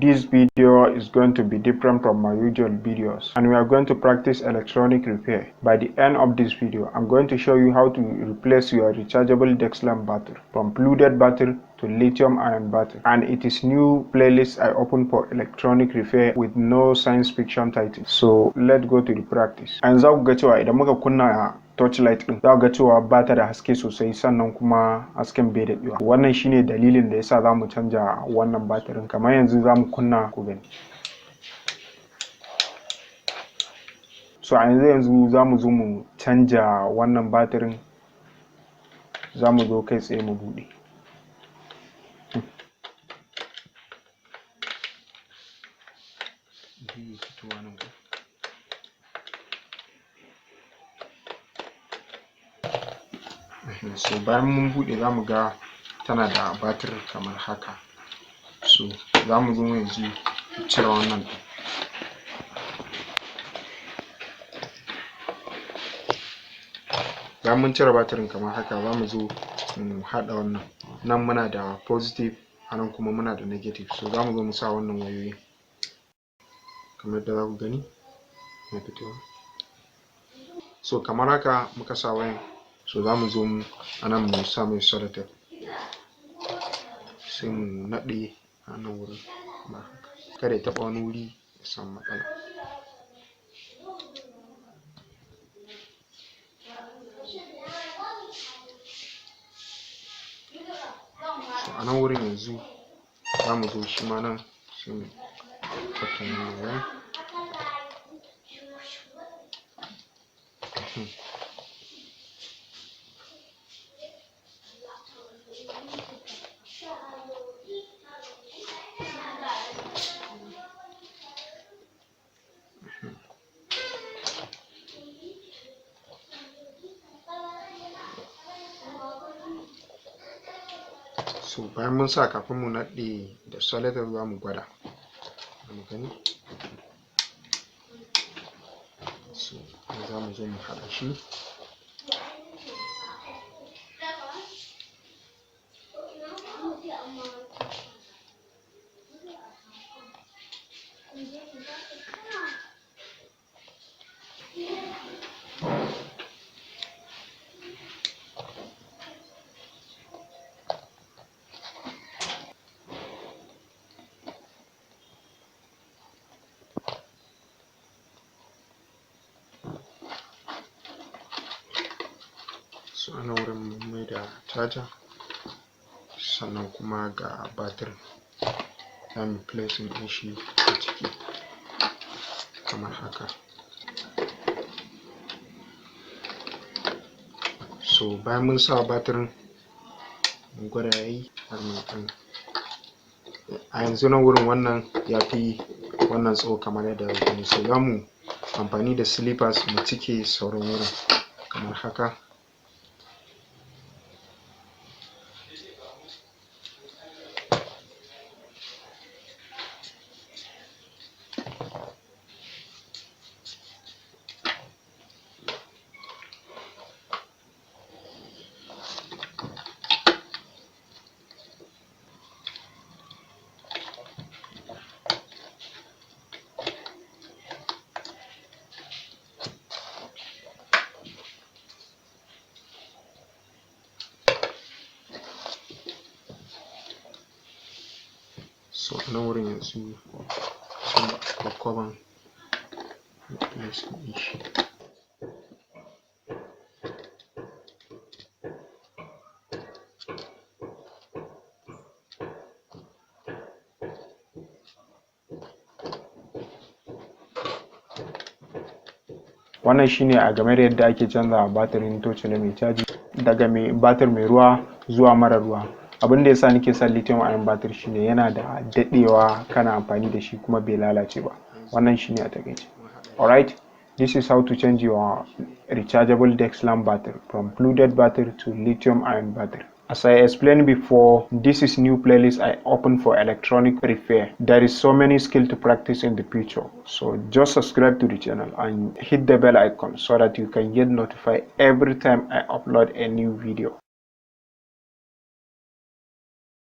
This video is going to be different from my usual videos, and we are going to practice electronic repair. By the end of this video, I'm going to show you how to replace your rechargeable lamp battery from flooded battery to lithium ion battery. And it is new playlist I open for electronic repair with no science fiction title. So let's go to the practice. And za ku ga cewa idan muka kunna torchlight din, za ku ga cewa ba ta da haske sosai, sannan kuma hasken bai daɗewa. Wannan shine dalilin da yasa za mu canja wannan batirin. Kamar yanzu za mu kunna ku gani. So a yanzu za mu zo mu canja wannan batirin. Za mu zo kai tsaye mu buɗe. So bayan mun buɗe za mu ga tana da batir kamar haka. So za mu zo yanzu cire wannan. Bayan mun cire batirin kamar haka, za mu zo mu haɗa wannan. Nan muna da positive, a nan kuma muna da negative. So za mu zo mu sa wannan wayoyi kamar yadda za ku gani na fitowa. So kamar haka muka sa wayan. So za mu zo mu anan mu sa mai sellotape, sai mu naɗe a nan wurin kamar haka, kada ya taɓa wani wuri ya samu matsala. So a nan wurin yanzu za mu zo shi ma nan sai mu tattara wayan. So bayan mun sa, kafin mu naɗe da sellotape za mu gwada mu gani. So za mu zo mu haɗa shi. So a nan wurin mun mai da charger, sannan kuma ga batir za mu placing ɗin shi a ciki kamar haka. So bayan mun sa batirin mun gwada yayi har mun ɗan. A yanzu nan wurin wannan ya fi wannan tsawo kamar yadda za ku gani. So za mu amfani da slippers mu cike sauran wurin kamar haka. So a nan wurin yanzu sai mu ɗauko kwaban mu place ɗin shi. Wannan shine a game da yadda ake canza batirin torchlight mai caji daga batir mai ruwa zuwa mara ruwa. Abin da yasa nake son lithium ion batir shine yana da daɗewa kana amfani da shi kuma bai lalace ba. Wannan shine a takaice. Alright, this is how to change your rechargeable lamp battery from flooded battery to lithium ion battery. As I explained before, this is new playlist I open for electronic repair. There is so many skills to practice in the future. So just subscribe to the channel and hit the bell icon so that you can get notified every time I upload a new video.